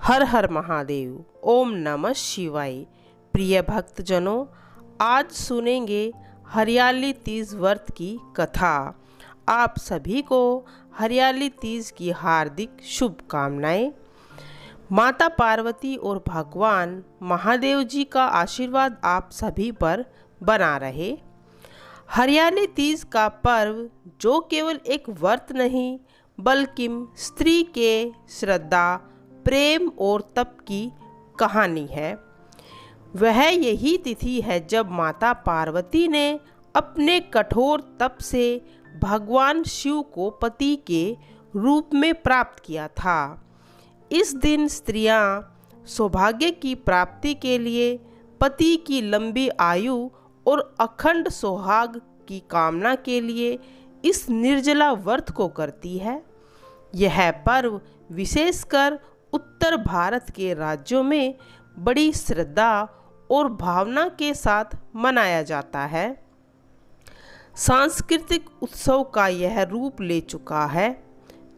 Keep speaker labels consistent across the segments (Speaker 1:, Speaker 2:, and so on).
Speaker 1: हर हर महादेव। ओम नमः शिवाय। प्रिय भक्तजनों, आज सुनेंगे हरियाली तीज व्रत की कथा। आप सभी को हरियाली तीज की हार्दिक शुभकामनाएं। माता पार्वती और भगवान महादेव जी का आशीर्वाद आप सभी पर बना रहे। हरियाली तीज का पर्व जो केवल एक व्रत नहीं बल्कि स्त्री के श्रद्धा, प्रेम और तप की कहानी है। वह यही तिथि है जब माता पार्वती ने अपने कठोर तप से भगवान शिव को पति के रूप में प्राप्त किया था। इस दिन स्त्रियां सौभाग्य की प्राप्ति के लिए पति की लंबी आयु और अखंड सुहाग की कामना के लिए इस निर्जला व्रत को करती है। यह पर्व विशेषकर उत्तर भारत के राज्यों में बड़ी श्रद्धा और भावना के साथ मनाया जाता है। सांस्कृतिक उत्सव का यह रूप ले चुका है।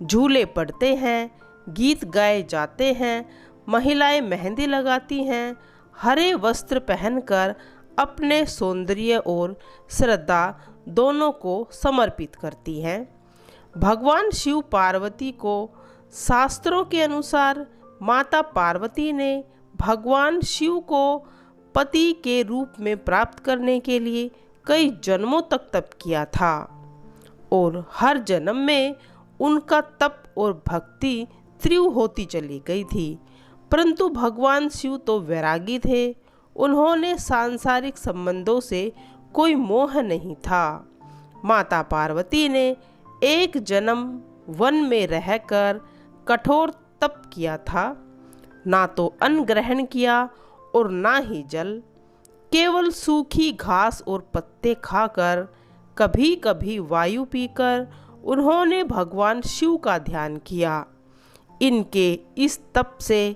Speaker 1: झूले पड़ते हैं, गीत गाए जाते हैं, महिलाएं मेहंदी लगाती हैं, हरे वस्त्र पहनकर अपने सौंदर्य और श्रद्धा दोनों को समर्पित करती हैं। भगवान शिव पार्वती को शास्त्रों के अनुसार माता पार्वती ने भगवान शिव को पति के रूप में प्राप्त करने के लिए कई जन्मों तक तप किया था और हर जन्म में उनका तप और भक्ति तीव्र होती चली गई थी। परंतु भगवान शिव तो वैरागी थे। उन्होंने सांसारिक संबंधों से कोई मोह नहीं था। माता पार्वती ने एक जन्म वन में रहकर कठोर तप किया था। ना तो अन्न ग्रहण किया और ना ही जल, केवल सूखी घास और पत्ते खाकर, कभी कभी वायु पीकर उन्होंने भगवान शिव का ध्यान किया। इनके इस तप से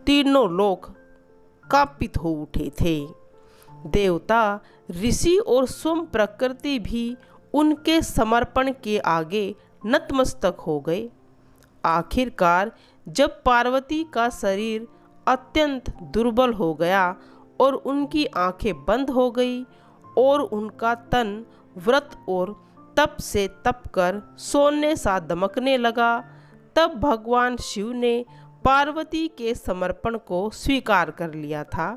Speaker 1: तीनों लोक कांपित हो उठे थे। देवता, ऋषि और स्वयं प्रकृति भी उनके समर्पण के आगे नतमस्तक हो गए। आखिरकार जब पार्वती का शरीर अत्यंत दुर्बल हो गया और उनकी आंखें बंद हो गई और उनका तन व्रत और तप से तप कर सोने सा दमकने लगा, तब भगवान शिव ने पार्वती के समर्पण को स्वीकार कर लिया था।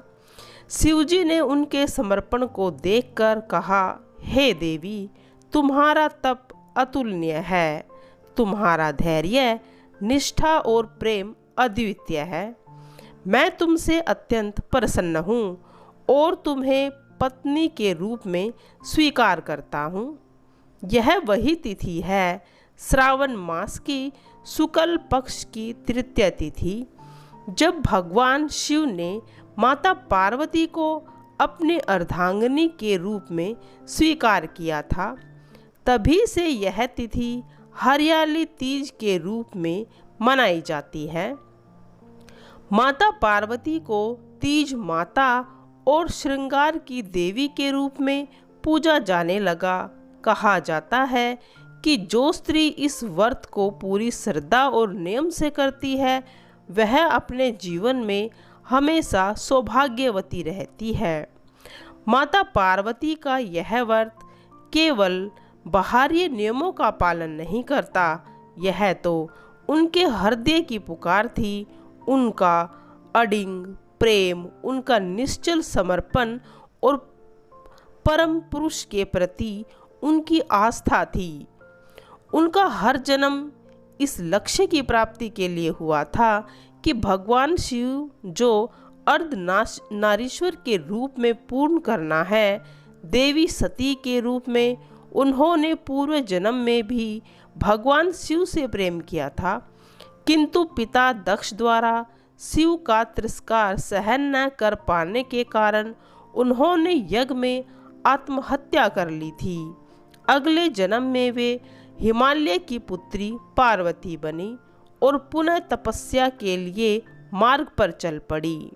Speaker 1: शिवजी ने उनके समर्पण को देखकर कहा, हे देवी, तुम्हारा तप अतुलनीय है। तुम्हारा धैर्य, निष्ठा और प्रेम अद्वितीय है। मैं तुमसे अत्यंत प्रसन्न हूँ और तुम्हें पत्नी के रूप में स्वीकार करता हूँ। यह वही तिथि है, श्रावण मास की शुक्ल पक्ष की तृतीया तिथि, जब भगवान शिव ने माता पार्वती को अपनी अर्धांगिनी के रूप में स्वीकार किया था। तभी से यह तिथि हरियाली तीज के रूप में मनाई जाती है। माता पार्वती को तीज माता और श्रृंगार की देवी के रूप में पूजा जाने लगा। कहा जाता है कि जो स्त्री इस व्रत को पूरी श्रद्धा और नियम से करती है वह अपने जीवन में हमेशा सौभाग्यवती रहती है। माता पार्वती का यह व्रत केवल बाहरी नियमों का पालन नहीं करता, यह तो उनके हृदय की पुकार थी। उनका अडिग प्रेम, उनका निश्चल समर्पण और परम पुरुष के प्रति उनकी आस्था थी। उनका हर जन्म इस लक्ष्य की प्राप्ति के लिए हुआ था कि भगवान शिव जो अर्धनारीश्वर के रूप में पूर्ण करना है, देवी सती के रूप में उन्होंने पूर्व जन्म में भी भगवान शिव से प्रेम किया था, किंतु पिता दक्ष द्वारा शिव का तिरस्कार सहन न कर पाने के कारण उन्होंने यज्ञ में आत्महत्या कर ली थी। अगले जन्म में वे हिमालय की पुत्री पार्वती बनी और पुनः तपस्या के लिए मार्ग पर चल पड़ी।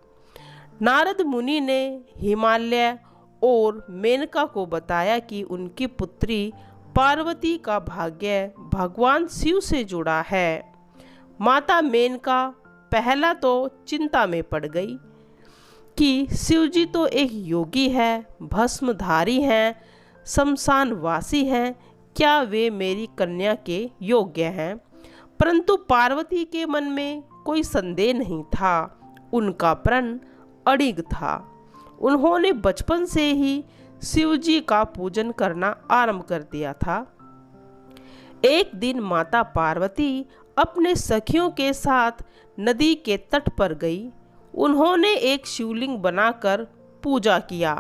Speaker 1: नारद मुनि ने हिमालय और मेनका को बताया कि उनकी पुत्री पार्वती का भाग्य भगवान शिव से जुड़ा है। माता मेनका पहला तो चिंता में पड़ गई कि शिवजी तो एक योगी है, भस्मधारी हैं, शमशानवासी हैं, क्या वे मेरी कन्या के योग्य हैं? परंतु पार्वती के मन में कोई संदेह नहीं था, उनका प्रण अडिग था। उन्होंने बचपन से ही शिवजी का पूजन करना आरंभ कर दिया था। एक दिन माता पार्वती अपने सखियों के साथ नदी के तट पर गई। उन्होंने एक शिवलिंग बनाकर पूजा किया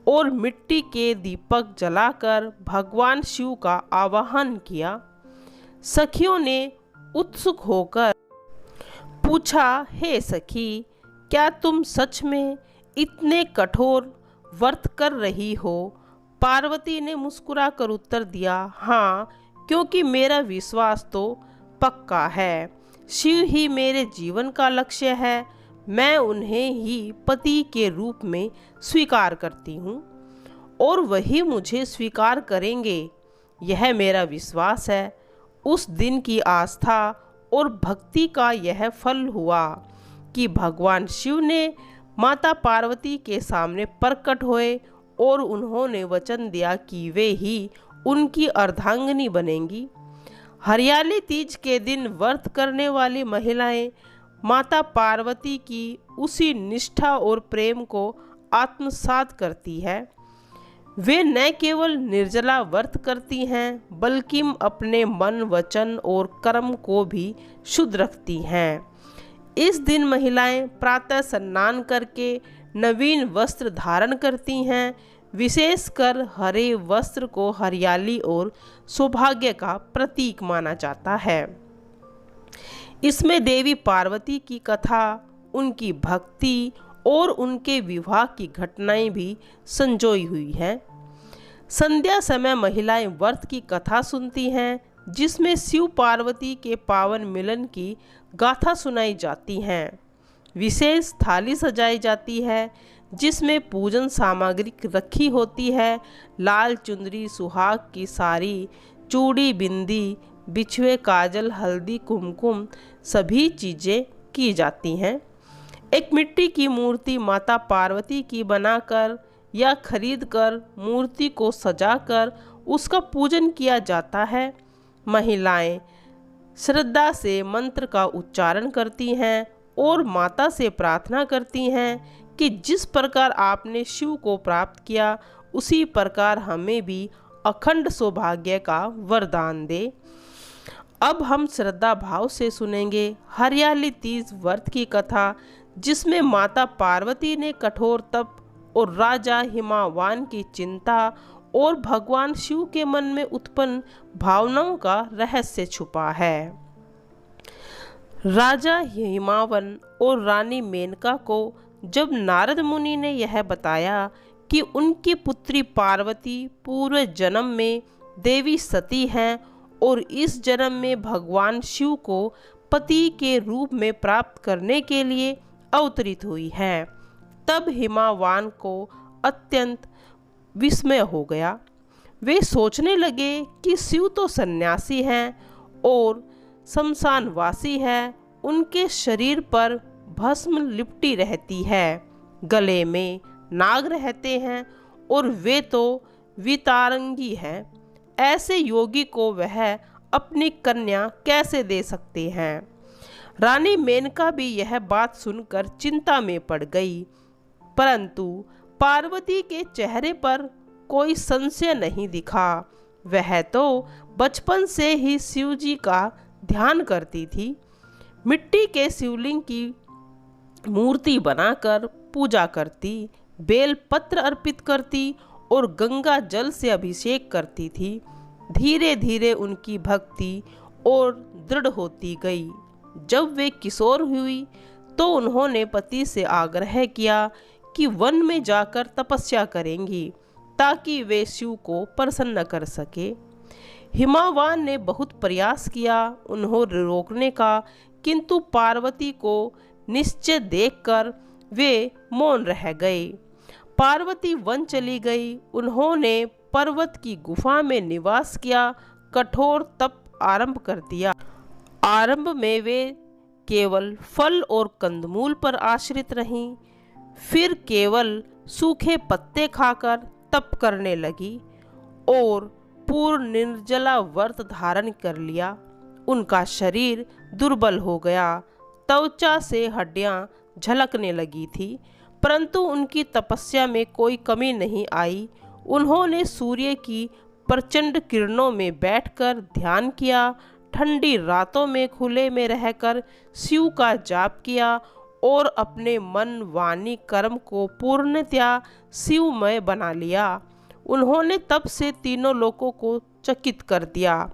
Speaker 1: और मिट्टी के दीपक जलाकर भगवान शिव का आवाहन किया। सखियों ने उत्सुक होकर पूछा, हे सखी, क्या तुम सच में इतने कठोर व्रत कर रही हो? पार्वती ने मुस्कुराकर उत्तर दिया, हाँ, क्योंकि मेरा विश्वास तो पक्का है। शिव ही मेरे जीवन का लक्ष्य है। मैं उन्हें ही पति के रूप में स्वीकार करती हूँ और वही मुझे स्वीकार करेंगे, यह मेरा विश्वास है। उस दिन की आस्था और भक्ति का यह फल हुआ कि भगवान शिव ने माता पार्वती के सामने प्रकट हुए और उन्होंने वचन दिया कि वे ही उनकी अर्धांगिनी बनेंगी। हरियाली तीज के दिन व्रत करने वाली महिलाएं माता पार्वती की उसी निष्ठा और प्रेम को आत्मसात करती है। वे न केवल निर्जला व्रत करती हैं, बल्कि अपने मन, वचन और कर्म को भी शुद्ध रखती हैं। इस दिन महिलाएं प्रातः स्नान करके नवीन वस्त्र धारण करती हैं। विशेषकर हरे वस्त्र को हरियाली और सौभाग्य का प्रतीक माना जाता है। इसमें देवी पार्वती की कथा, उनकी भक्ति और उनके विवाह की घटनाएं भी संजोई हुई हैं। संध्या समय महिलाएं व्रत की कथा सुनती हैं, जिसमें शिव पार्वती के पावन मिलन की गाथा सुनाई जाती हैं। विशेष थाली सजाई जाती है, जिसमें पूजन सामग्री रखी होती है। लाल चुंदरी, सुहाग की साड़ी, चूड़ी, बिंदी, बिछुए, काजल, हल्दी, कुमकुम सभी चीज़ें की जाती हैं। एक मिट्टी की मूर्ति माता पार्वती की बनाकर या खरीदकर मूर्ति को सजाकर उसका पूजन किया जाता है। महिलाएं श्रद्धा से मंत्र का उच्चारण करती हैं और माता से प्रार्थना करती हैं कि जिस प्रकार आपने शिव को प्राप्त किया, उसी प्रकार हमें भी अखंड सौभाग्य का वरदान दे। अब हम श्रद्धा भाव से सुनेंगे हरियाली तीज व्रत की कथा, जिसमें माता पार्वती ने कठोर तप और राजा हिमावान की चिंता और भगवान शिव के मन में उत्पन्न भावनाओं का रहस्य छुपा है। राजा हिमावन और रानी मेनका को जब नारद मुनि ने यह बताया कि उनकी पुत्री पार्वती पूर्व जन्म में देवी सती हैं और इस जन्म में भगवान शिव को पति के रूप में प्राप्त करने के लिए अवतरित हुई है, तब हिमावान को अत्यंत विस्मय हो गया। वे सोचने लगे कि शिव तो सन्यासी हैं और शमशानवासी है, उनके शरीर पर भस्म लिपटी रहती है, गले में नाग रहते हैं और वे तो वितारंगी हैं। ऐसे योगी को वह अपनी कन्या कैसे दे सकते हैं? रानी मेनका भी यह बात सुनकर चिंता में पड़ गई, परंतु पार्वती के चेहरे पर कोई संशय नहीं दिखा। वह तो बचपन से ही शिव जी का ध्यान करती थी। मिट्टी के शिवलिंग की मूर्ति बनाकर पूजा करती, बेल पत्र अर्पित करती और गंगा जल से अभिषेक करती थी। धीरे धीरे उनकी भक्ति और दृढ़ होती गई। जब वे किशोर हुई तो उन्होंने पति से आग्रह किया कि वन में जाकर तपस्या करेंगी ताकि वे शिव को प्रसन्न कर सके। हिमावान ने बहुत प्रयास किया उन्हें रोकने का, किंतु पार्वती को निश्चय देखकर वे मौन रह गए। पार्वती वन चली गई। उन्होंने पर्वत की गुफा में निवास किया, कठोर तप आरंभ कर दिया। आरंभ में वे केवल फल और कंदमूल पर आश्रित रहीं, फिर केवल सूखे पत्ते खाकर तप करने लगी और पूर्ण निर्जला व्रत धारण कर लिया। उनका शरीर दुर्बल हो गया, त्वचा से हड्डियां झलकने लगी थी, परंतु उनकी तपस्या में कोई कमी नहीं आई। उन्होंने सूर्य की प्रचंड किरणों में बैठकर ध्यान किया, ठंडी रातों में खुले में रहकर शिव का जाप किया और अपने मन वाणी कर्म को पूर्णतया शिवमय बना लिया। उन्होंने तब से तीनों लोकों को चकित कर दिया।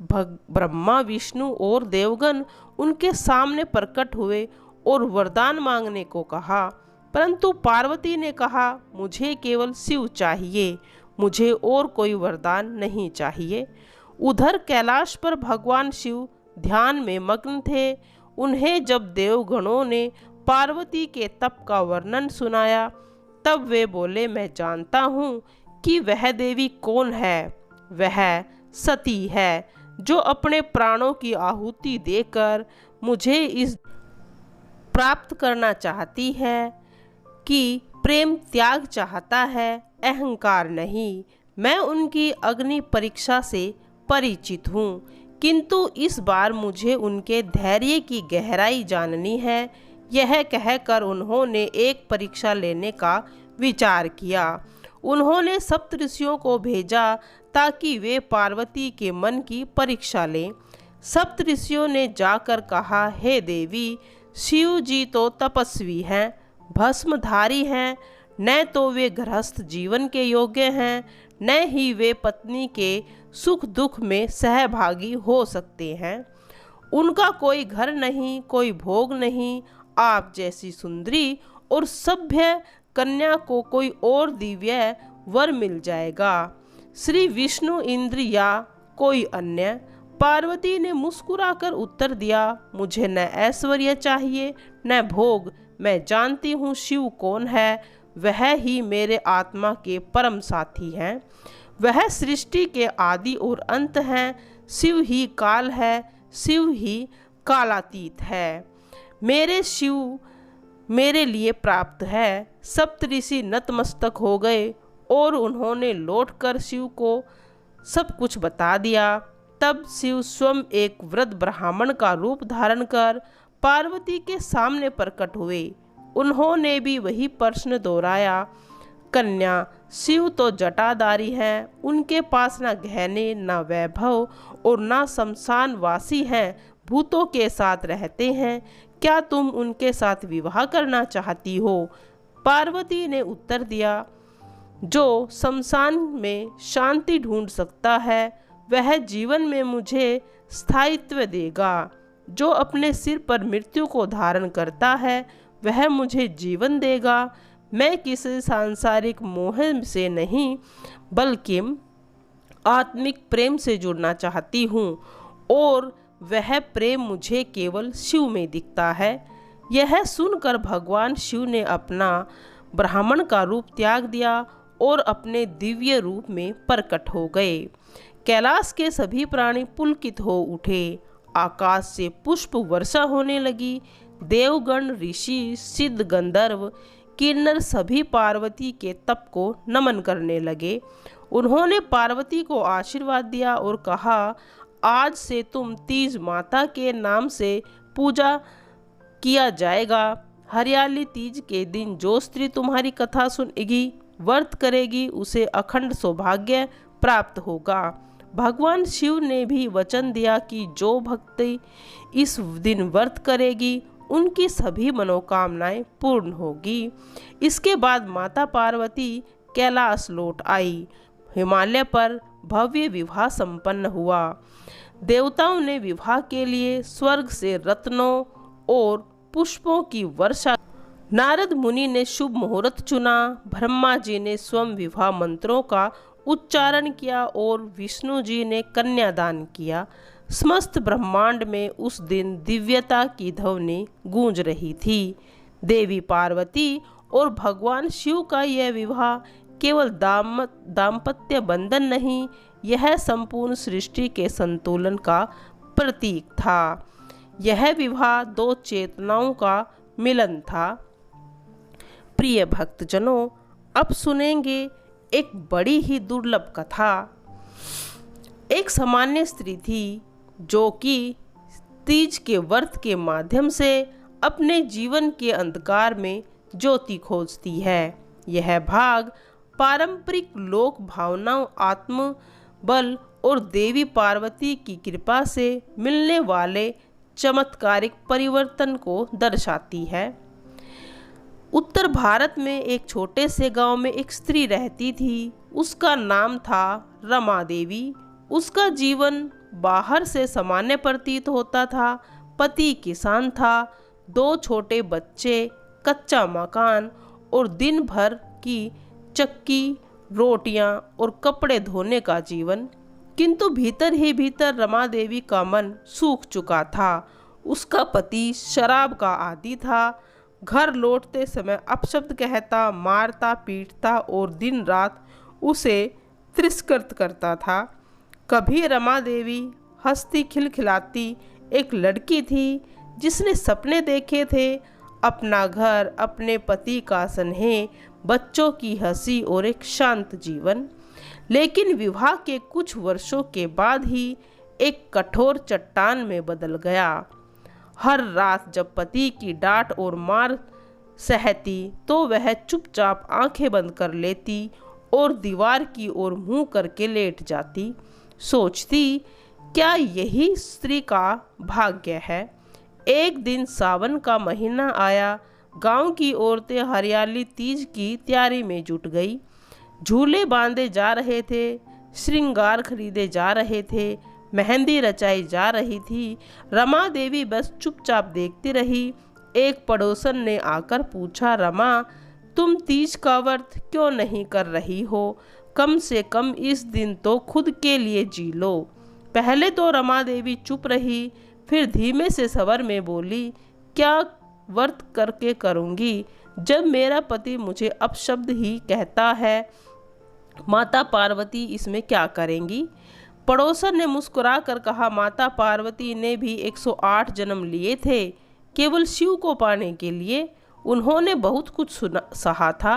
Speaker 1: ब्रह्मा, विष्णु और देवगण उनके सामने प्रकट हुए और वरदान मांगने को कहा, परंतु पार्वती ने कहा, मुझे केवल शिव चाहिए, मुझे और कोई वरदान नहीं चाहिए। उधर कैलाश पर भगवान शिव ध्यान में मग्न थे। उन्हें जब देवगणों ने पार्वती के तप का वर्णन सुनाया, तब वे बोले, मैं जानता हूँ कि वह देवी कौन है। वह सती है, जो अपने प्राणों की आहुति देकर मुझे इस प्राप्त करना चाहती है कि प्रेम त्याग चाहता है, अहंकार नहीं। मैं उनकी अग्नि परीक्षा से परिचित हूँ, किंतु इस बार मुझे उनके धैर्य की गहराई जाननी है। यह कहकर उन्होंने एक परीक्षा लेने का विचार किया। उन्होंने सप्तऋषियों को भेजा ताकि वे पार्वती के मन की परीक्षा लें। सप्तऋषियों ने जाकर कहा, हे देवी, शिव जी तो तपस्वी हैं, भस्मधारी हैं, न तो वे गृहस्थ जीवन के योग्य हैं, न ही वे पत्नी के सुख दुख में सहभागी हो सकते हैं। उनका कोई घर नहीं, कोई भोग नहीं। आप जैसी सुंदरी और सभ्य कन्या को कोई और दिव्य वर मिल जाएगा, श्री विष्णु, इंद्र या कोई अन्य। पार्वती ने मुस्कुराकर उत्तर दिया, मुझे न ऐश्वर्य चाहिए न भोग। मैं जानती हूँ शिव कौन है, वह ही मेरे आत्मा के परम साथी हैं। वह सृष्टि के आदि और अंत हैं। शिव ही काल है, शिव ही कालातीत है। मेरे शिव मेरे लिए प्राप्त है। सप्तऋषि नतमस्तक हो गए और उन्होंने लौटकर शिव को सब कुछ बता दिया। तब शिव स्वयं एक वृद्ध ब्राह्मण का रूप धारण कर पार्वती के सामने प्रकट हुए। उन्होंने भी वही प्रश्न दोहराया, कन्या, शिव तो जटाधारी हैं, उनके पास न गहने, न वैभव और न शमशान वासी हैं, भूतों के साथ रहते हैं। क्या तुम उनके साथ विवाह करना चाहती हो? पार्वती ने उत्तर दिया, जो शमशान में शांति ढूंढ सकता है वह जीवन में मुझे स्थायित्व देगा। जो अपने सिर पर मृत्यु को धारण करता है वह मुझे जीवन देगा। मैं किसी सांसारिक मोह से नहीं बल्कि आत्मिक प्रेम से जुड़ना चाहती हूँ और वह प्रेम मुझे केवल शिव में दिखता है। यह सुनकर भगवान शिव ने अपना ब्राह्मण का रूप त्याग दिया और अपने दिव्य रूप में प्रकट हो गए। कैलाश के सभी प्राणी पुलकित हो उठे। आकाश से पुष्प वर्षा होने लगी। देवगण, ऋषि, सिद्ध, गंधर्व, किन्नर सभी पार्वती के तप को नमन करने लगे। उन्होंने पार्वती को आशीर्वाद दिया और कहा, आज से तुम तीज माता के नाम से पूजा किया जाएगा। हरियाली तीज के दिन जो स्त्री तुम्हारी कथा सुनेगी, व्रत करेगी, उसे अखंड सौभाग्य प्राप्त होगा। भगवान शिव ने भी वचन दिया कि जो भक्ति इस दिन व्रत करेगी उनकी सभी मनोकामनाएं पूर्ण होगी। इसके बाद माता पार्वती कैलाश लौट आई। हिमालय पर भव्य विवाह संपन्न हुआ। देवताओं ने विवाह के लिए स्वर्ग से रत्नों और पुष्पों की वर्षा। नारद मुनि ने शुभ मुहूर्त चुना। ब्रह्मा जी ने स्वयं विवाह मंत्रों का उच्चारण किया और विष्णु जी ने कन्यादान किया। समस्त ब्रह्मांड में उस दिन दिव्यता की ध्वनि गूंज रही थी। देवी पार्वती और भगवान शिव का यह विवाह केवल दाम्पत्य बंधन नहीं, यह संपूर्ण सृष्टि के संतुलन का प्रतीक था। यह विवाह दो चेतनाओं का मिलन था। प्रिय भक्तजनों, अब सुनेंगे एक बड़ी ही दुर्लभ कथा। एक सामान्य स्त्री थी जो कि तीज के व्रत के माध्यम से अपने जीवन के अंधकार में ज्योति खोजती है। यह भाग पारंपरिक लोक भावनाओं, आत्मबल और देवी पार्वती की कृपा से मिलने वाले चमत्कारिक परिवर्तन को दर्शाती है। उत्तर भारत में एक छोटे से गांव में एक स्त्री रहती थी। उसका नाम था रमा देवी। उसका जीवन बाहर से सामान्य प्रतीत होता था। पति किसान था, 2 छोटे बच्चे, कच्चा मकान और दिन भर की चक्की, रोटियां और कपड़े धोने का जीवन। किंतु भीतर ही भीतर रमा देवी का मन सूख चुका था। उसका पति शराब का आदी था। घर लौटते समय अपशब्द कहता, मारता, पीटता और दिन रात उसे तिरस्कृत करता था। कभी रमा देवी हंसती खिलखिलाती एक लड़की थी जिसने सपने देखे थे, अपना घर, अपने पति का स्नेह, बच्चों की हंसी और एक शांत जीवन। लेकिन विवाह के कुछ वर्षों के बाद ही एक कठोर चट्टान में बदल गया। हर रात जब पति की डांट और मार सहती तो वह चुपचाप आंखें बंद कर लेती और दीवार की ओर मुंह करके लेट जाती। सोचती, क्या यही स्त्री का भाग्य है। एक दिन सावन का महीना आया। गांव की औरतें हरियाली तीज की तैयारी में जुट गई। झूले बांधे जा रहे थे, श्रृंगार खरीदे जा रहे थे, मेहंदी रचाई जा रही थी। रमा देवी बस चुपचाप देखती रही। एक पड़ोसन ने आकर पूछा, रमा, तुम तीज का व्रत क्यों नहीं कर रही हो? कम से कम इस दिन तो खुद के लिए जी लो। पहले तो रमा देवी चुप रही, फिर धीमे से स्वर में बोली, क्या व्रत करके करूँगी जब मेरा पति मुझे अपशब्द ही कहता है? माता पार्वती इसमें क्या करेंगी? पड़ोसन ने मुस्कुरा कर कहा, माता पार्वती ने भी 108 जन्म लिए थे, केवल शिव को पाने के लिए। उन्होंने बहुत कुछ सहा था,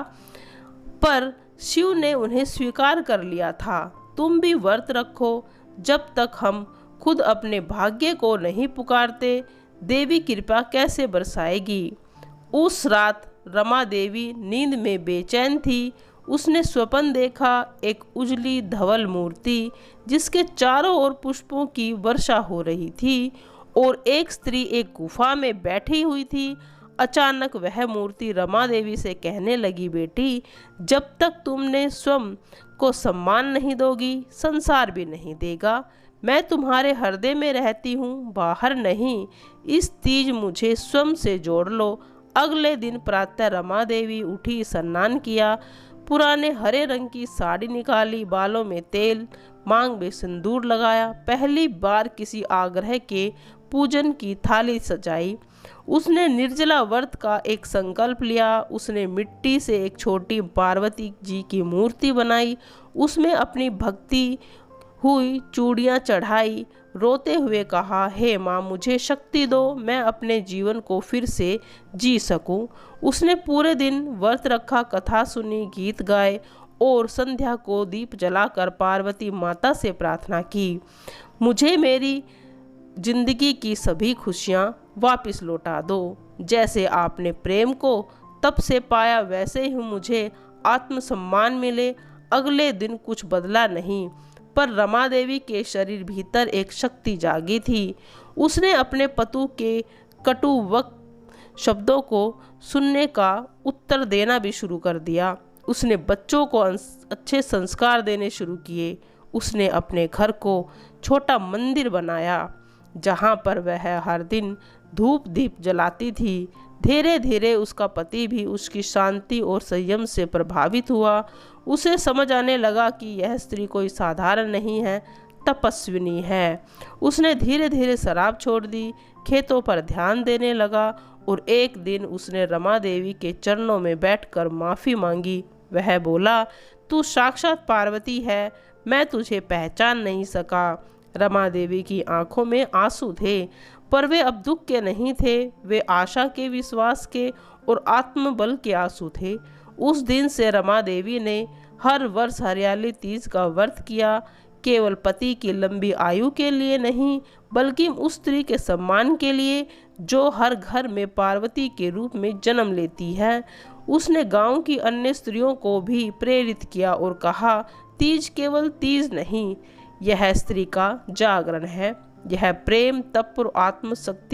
Speaker 1: पर शिव ने उन्हें स्वीकार कर लिया था। तुम भी व्रत रखो। जब तक हम खुद अपने भाग्य को नहीं पुकारते, देवी कृपा कैसे बरसाएगी? उस रात रमा देवी नींद में बेचैन थी। उसने स्वप्न देखा, एक उजली धवल मूर्ति जिसके चारों ओर पुष्पों की वर्षा हो रही थी और एक स्त्री एक गुफा में बैठी हुई थी। अचानक वह मूर्ति रमा देवी से कहने लगी, बेटी, जब तक तुमने स्वयं को सम्मान नहीं दोगी, संसार भी नहीं देगा। मैं तुम्हारे हृदय में रहती हूँ, बाहर नहीं। इस तीज मुझे स्वयं से जोड़ लो। अगले दिन प्रातः रमा देवी उठी, स्नान किया, पुराने हरे रंग की साड़ी निकाली, बालों में तेल, मांग में सिंदूर लगाया, पहली बार किसी आग्रह के पूजन की थाली सजाई। उसने निर्जला व्रत का एक संकल्प लिया। उसने मिट्टी से एक छोटी पार्वती जी की मूर्ति बनाई, उसमें अपनी भक्ति हुई चूड़ियाँ चढ़ाई, रोते हुए कहा, हे माँ, मुझे शक्ति दो, मैं अपने जीवन को फिर से जी सकूं। उसने पूरे दिन व्रत रखा, कथा सुनी, गीत गाए और संध्या को दीप जलाकर पार्वती माता से प्रार्थना की, मुझे मेरी जिंदगी की सभी खुशियाँ वापस लौटा दो। जैसे आपने प्रेम को तब से पाया, वैसे ही मुझे आत्मसम्मान मिले। अगले दिन कुछ बदला नहीं, पर रमा देवी के शरीर भीतर एक शक्ति जागी थी। उसने अपने पति के कटु वक्त शब्दों को सुनने का उत्तर देना भी शुरू कर दिया। उसने बच्चों को अच्छे संस्कार देने शुरू किए। उसने अपने घर को छोटा मंदिर बनाया जहाँ पर वह हर दिन धूप दीप जलाती थी। धीरे धीरे उसका पति भी उसकी शांति और संयम से प्रभावित हुआ। उसे समझ आने लगा कि यह स्त्री कोई साधारण नहीं है, तपस्विनी है। उसने धीरे धीरे शराब छोड़ दी, खेतों पर ध्यान देने लगा और एक दिन उसने रमा देवी के चरणों में बैठकर माफ़ी मांगी। वह बोला, तू साक्षात पार्वती है, मैं तुझे पहचान नहीं सका। रमा देवी की आंखों में आंसू थे, पर वे अब दुख के नहीं थे, वे आशा के, विश्वास के और आत्मबल के आंसू थे। उस दिन से रमा देवी ने हर वर्ष हरियाली तीज का व्रत किया, केवल पति की लंबी आयु के लिए नहीं, बल्कि उस स्त्री के सम्मान के लिए जो हर घर में पार्वती के रूप में जन्म लेती है। उसने गांव की अन्य स्त्रियों को भी प्रेरित किया और कहा, तीज केवल तीज नहीं, यह स्त्री का जागरण है। यह प्रेम, तप और आत्मशक्ति